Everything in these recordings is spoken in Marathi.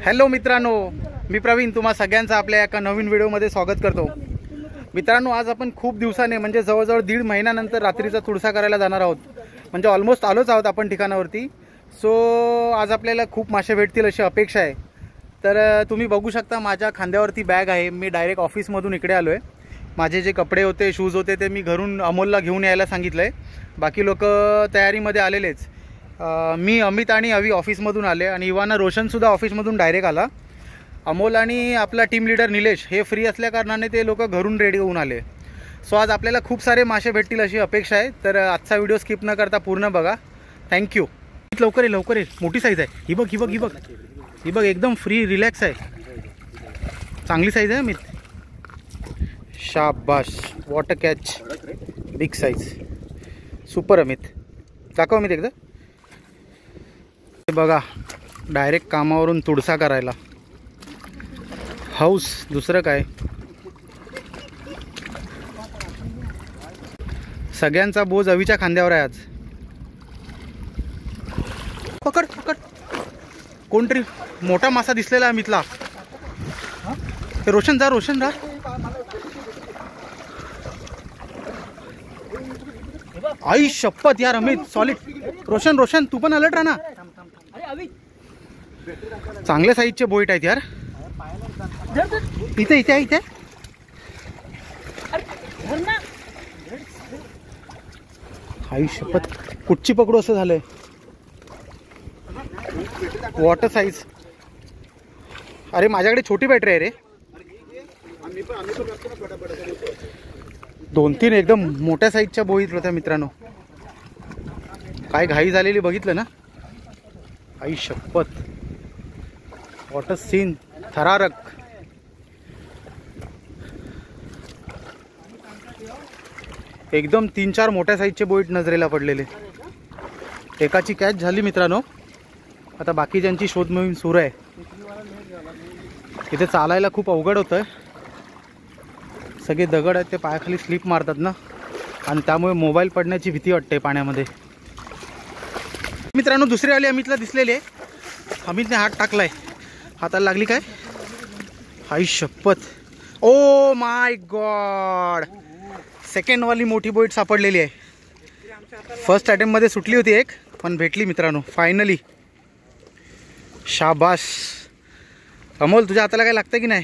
हॅलो मित्रांनो, मी प्रवीण तुम्हा सगळ्यांचं आपल्या एका नवीन व्हिडिओमध्ये स्वागत करतो। मित्रांनो, आज आपण खूप दिवसाने म्हणजे जवळजवळ 1.5 महिन्यानंतर रात्रीचा तुळसा करायला जाणार आहोत। म्हणजे ऑलमोस्ट आलोच आहोत आपण ठिकाणावरती। सो आज आपल्याला खूप मासे भेटतील अशी अपेक्षा आहे। तर तुम्ही बघू शकता माझ्या खांद्यावरती बॅग आहे। मी डायरेक्ट ऑफिसमधून इकडे आलो आहे। माझे जे कपडे होते, शूज होते ते मी घरून अमोलला घेऊन यायला सांगितलं आहे। बाकी लोक तयारीमध्ये आलेलेच। मी अमित आणि अवी ऑफिसमधून आले आणि इवाना रोशनसुद्धा ऑफिसमधून डायरेक्ट आला। अमोल आणि आपला टीम लीडर निलेश हे फ्री असल्या कारणाने ते लोक घरून रेडी होऊन आले। सो आज आपल्याला खूप सारे मासे भेटतील अशी अपेक्षा आहे। तर आजचा व्हिडिओ स्किप न करता पूर्ण बघा। थँक्यू। लवकर ये लवकर ये, मोठी साईज आहे ही बघ ही बघ ही बघ ही बघ, एकदम फ्री रिलॅक्स आहे, चांगली साईज आहे अमित। शाबाश, water catch, big size, super Amit. दाखव अमित एकदा। बघा, डायरेक्ट कामावरून तुळसा करायला हाऊस, दुसरं काय। सगळ्यांचा बोज अवीच्या खांद्यावर आहे आज। पकड पकड, कोणतरी मोठा मासा दिसलेला अमितला। रोशन जा, रोशन जा। आई शपथ यार अमित, सॉलिड। रोशन रोशन तू पण अलर्ट राहा ना। चांगल्या साईजचे बोईट आहेत यार। इथे इथे इथे आई शपथ, कुठची पकडू असं झालंय। Water size. अरे माझ्याकडे छोटी बॅटरी आहे रे। 2-3 एकदम मोठ्या साईजच्या बोईत होत्या मित्रांनो। काय घाई झालेली बघितलं ना। आई शपथ, वॉटर सीन थरारक। एकदम 3-4 मोठ्या साईजचे बोईट नजरेला पडलेले। एकाची कॅच झाली मित्रांनो। आता बाकीच्यांची शोध मोहीम सुरू आहे। इथे चालायला खूप अवघड होतं। सगळे दगड आहेत, ते पायाखाली स्लिप मारतात ना, आणि त्यामुळे मोबाईल पडण्याची भीती वाटते पाण्यामध्ये। मित्रांनो, दुसरी वाली अमितला दिसलेली आहे। अमितने हात टाकलाय, हाताला लागली काय? आई शपथ, ओ माय गॉड, सेकंड वाली मोठी बोईट सापडलेली आहे। फर्स्ट अटेम्प्ट मध्ये सुटली होती एक, पण भेटली मित्रांनो फायनली। शाबाश अमोल, तुझ्या हाताला काय लागतं की नाही?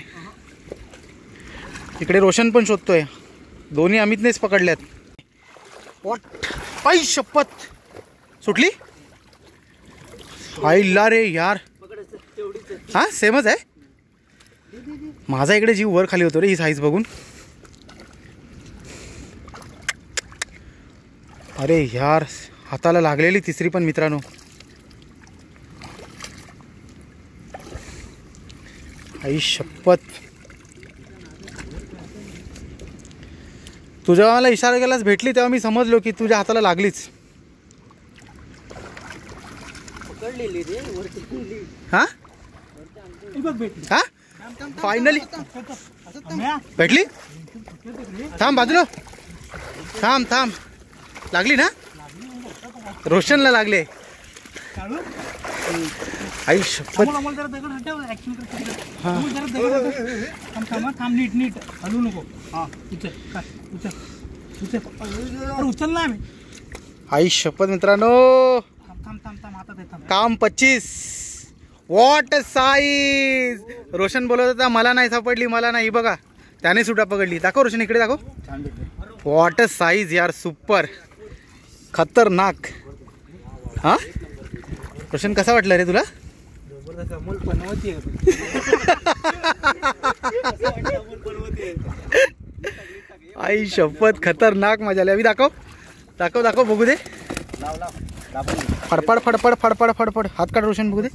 इकडे रोशन पण शोधतोय। दोन्ही अमितनेच पकडल्यात। वॉट, आई शपथ, सुटली। आईला रे यार, हा सेमच आहे। माझा इकडे जीव वर खाली होतो रे ही साईज बघून। अरे यार, हाताला लागलेली तिसरी पण मित्रांनो। आई शपथ, तुझ्या मला इशारा केलास भेटली तेव्हा मी समजलो की तुझ्या हाताला लागलीच। हा हा, फायनली भेटली। थांब बाजूला, थांब थांब, लागली ना? रोशनला लागले। आई शपथ, आई शपथ मित्रांनो, काम 25। What size. रोशन बोलत होता मला नाही सापडली, मला नाही, बघा त्याने सुद्धा पकडली। दाखव रोशन, इकडे दाखव। वॉट साईज यार, सुपर खतरनाक। हा रोशन, कसा वाटलं रे तुला? आई शपथ, खतरनाक मजा आली। अभी दाखव दाखव दाखव, बघू दे। फडफड फडफड फडफड फडफड, हात काढ रोशन, बघू दे।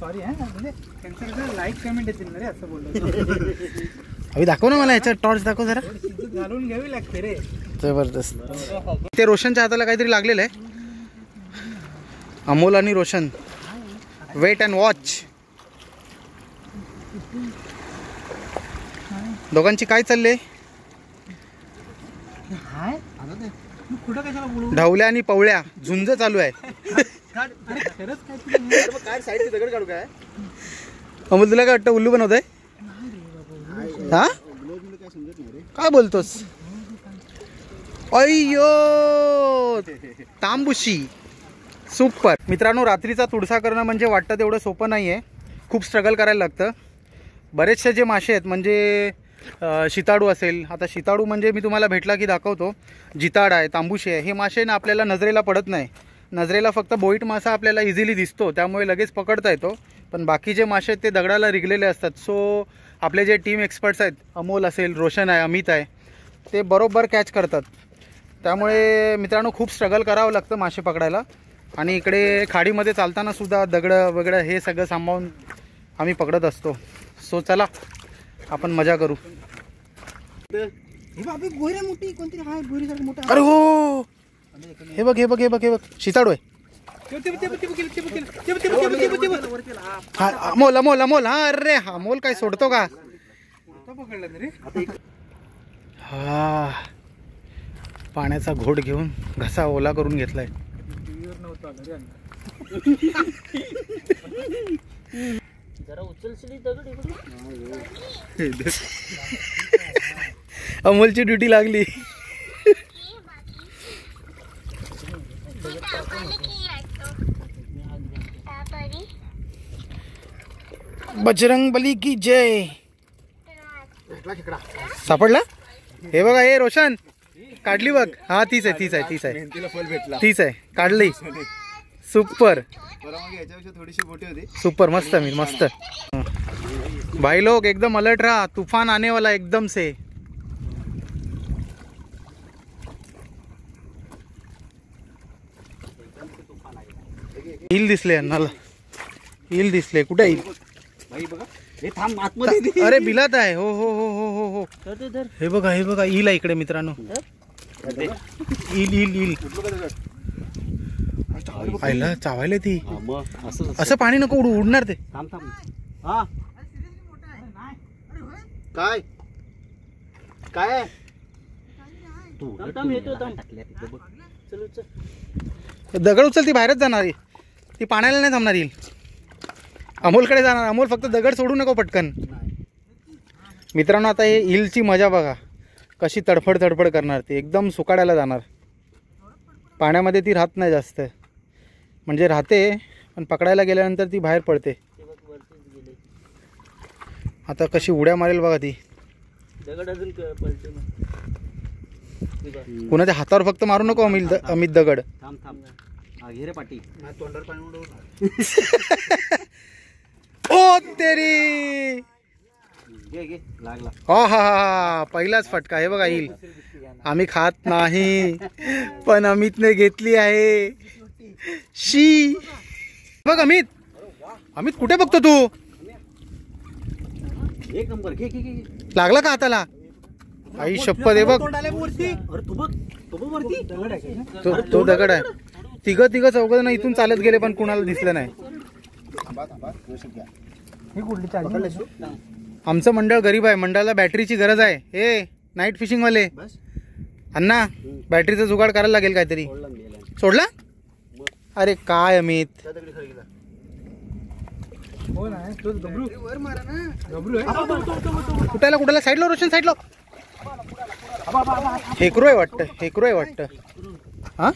अभी दाखव ना मला, याचा टॉर्च दाखव जरा। घालून घ्यावी लागते रे, जबरदस्त। ते रोशनच्या हाताला काहीतरी लागलेलं आहे। अमोल आणि रोशन, वेट अँड वॉच। दोघांची काय चालले? ढवल्या आणि पवळ्या झुंज चालू आहे। अमोल तुला काय वाटतं उल्लू बनवतोय? हा काय बोलतोस? अय्यो तांबुशी सुपर. मित्रांनो रात्रीचा तुडसा करणं म्हणजे वाटतं तेवढं सोपं नाही आहे, खूप स्ट्रगल करायला लागतं. बरेचसे जे मासे आहेत म्हणजे शिताडू असेल, आता शिताडू म्हणजे मी तुम्हाला भेटला की दाखवतो, जिताड आहे, तांबुशी आहे, हे मासे ना आपल्याला नजरेला पडत नाही. नजरेला फक्त बोईट मासा आपल्याला इझिली दिसतो त्यामुळे लगेच पकडता येतो, पण बाकी जे मासे आहेत ते दगडाला रिगलेले असतात. सो आपले जे टीम एक्सपर्ट्स आहेत, अमोल असेल, रोशन आहे, अमित आहे, ते बरोबर कॅच करतात. त्यामुळे मित्रांनो खूप स्ट्रगल करावं लागतं मासे पकडायला. आणि इकडे खाडीमध्ये चालताना सुद्धा दगडं वगैरे हे सगळं सांभाळून आम्ही पकडत असतो. सो चला आपण मजा करू. अरे हो हे बघ हे बघ हे बघ हे बघ शिताडू आहे. अमोल अमोल अमोल हा अरे हा अमोल काय सोडतो का? हा पाण्याचा घोट घेऊन घसा ओला करून घेतलाय. अमोलची ड्युटी लागली. बजरंग बली की जय. सापडला हे बघा हे रोशन काढली बघ. हा तीच आहे तीच आहे तीच आहे तीच आहे काढली. सुपर सुपर मस्त मी मस्त. भाई लोग एकदम अलर्ट रहा, तूफान आने वाला एकदम से. ईल दिसले अन्नाला, ईल दिसले. कुठे येईल? अरे बिलात आहे. हो हो हो हो हो हो हे बघा ईल आहे इकडे मित्रांनो. ईल ईल ईल पाहिलं चावायला ती. असं पाणी नको उडू, उडणार ते. काय काय दगड उचल, ती बाहेरच जाणार आहे, ती पाण्याला नाही थांबणार. येईल अमोलकडे जाणार. अमोल फक्त दगड सोडू नको पटकन. मित्रांनो आता हे इलची मजा बघा कशी तडफड तडफड करणार. ती एकदम सुकाड्याला जाणार. पाण्यामध्ये ती राहत नाही जास्त, म्हणजे राहते पण पकडायला गेल्यानंतर ती बाहेर पडते. आता कशी उड्या मारेल बघा ती. कुणाच्या हातावर फक्त मारू नको अमित दगड. ओ तेरी हा हा हा पहिलाच फटका. हे बघा येईल. आम्ही खात नाही पण अमितने घेतली आहे. शी बघ अमित. अमित कुठे बघतो तू? एक नंबर. लागला का हाताला? आई शपथ. हे बघ तो दगड आहे. तिघ चौघ ना इथून चालत गेले पण कुणाला दिसलं नाही. आमचं मंडळ गरीब आहे, मंडळाला बॅटरीची गरज आहे. हे नाईट फिशिंग वाले अण्णा बॅटरीचा जुगाड करायला लागेल काहीतरी. सोडला? अरे काय अमित कुठाला कुठाला साईडला रोशन साईडला. हेकरू आहे वाटतं, हेकरू आहे वाटतं. हा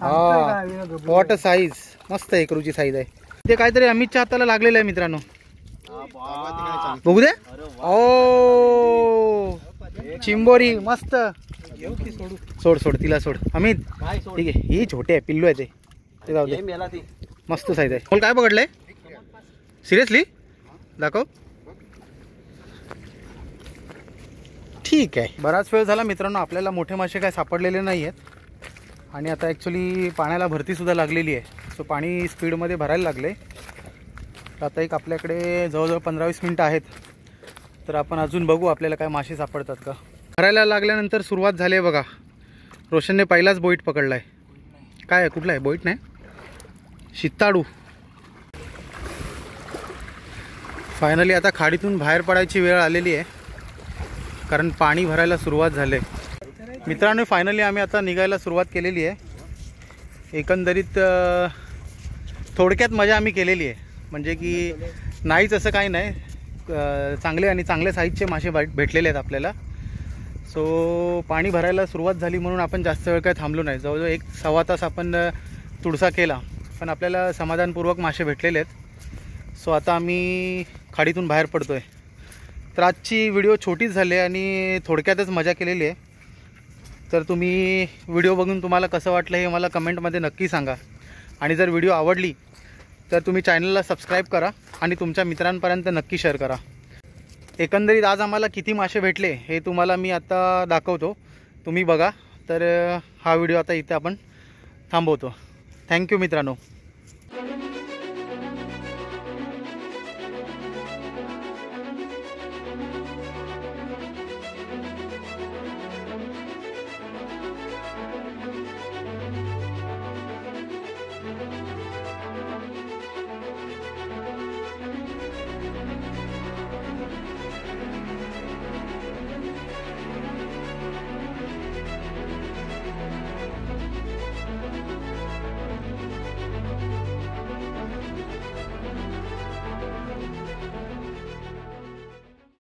हा वॉट साईज मस्त हेकरूची साईज आहे. ते काहीतरी अमितच्या हाताला लागलेलं आहे मित्रांनो. बघू दे. ओ चिंबोरी मस्त. सोड सोड तिला सोड अमित. ठीक आहे ही छोटे आहे, पिल्लू आहे ते जाऊ दे. मस्त साईज आहे. बोल काय पकडलंय? सिरियसली दाखव. ठीक आहे. बराच वेळ झाला मित्रांनो आपल्याला मोठे मासे काय सापडलेले नाही आहेत. आणि आता ॲक्च्युली पाण्याला भरतीसुद्धा लागलेली आहे. सो पाणी स्पीडमध्ये भरायला लागले. आता एक आपल्याकडे जवळजवळ 15-20 मिनटं आहेत. तर आपण अजून बघू आपल्याला काय मासे सापडतात का. भरायला लागल्यानंतर सुरुवात झाली आहे बघा. रोशनने पहिलाच बोईट पकडला आहे. काय आहे कुठला आहे? बोईट नाही, शिताडू. फायनली आता खाडीतून बाहेर पडायची वेळ आलेली आहे, कारण पाणी भरायला सुरुवात झाली आहे. मित्रांनो फायनली आम्ही आता निघायला सुरुवात केलेली आहे. एकंदरीत थोडक्यात मजा आम्ही केलेली आहे. म्हणजे की नाहीच असं काही नाही, चांगले आणि चांगल्या साईजचे मासे भेटलेले आहेत आपल्याला. सो पाणी भरायला सुरुवात झाली म्हणून आपण जास्त वेळ काय थांबलो नाही. जवळजवळ 1-1.25 तास आपण तुळसा केला, पण आपल्याला समाधानपूर्वक मासे भेटलेले आहेत. सो आता आम्ही खाडीतून बाहेर पडतो आहे. तर आजची व्हिडिओ छोटीच झाली आणि थोडक्यातच मजा केलेली आहे. तर तुम्ही व्हिडिओ बघून तुम्हाला कसं वाटलं हे मला कमेंटमध्ये नक्की सांगा. आणि जर व्हिडिओ आवडली तर तुम्ही चॅनलला सबस्क्राईब करा आणि तुमच्या मित्रांपर्यंत नक्की शेअर करा. एकंदरीत आज आम्हाला किती मासे भेटले हे तुम्हाला मी आता दाखवतो, तुम्ही बघा. तर हा व्हिडिओ आता इथे आपण थांबवतो. थँक्यू मित्रांनो.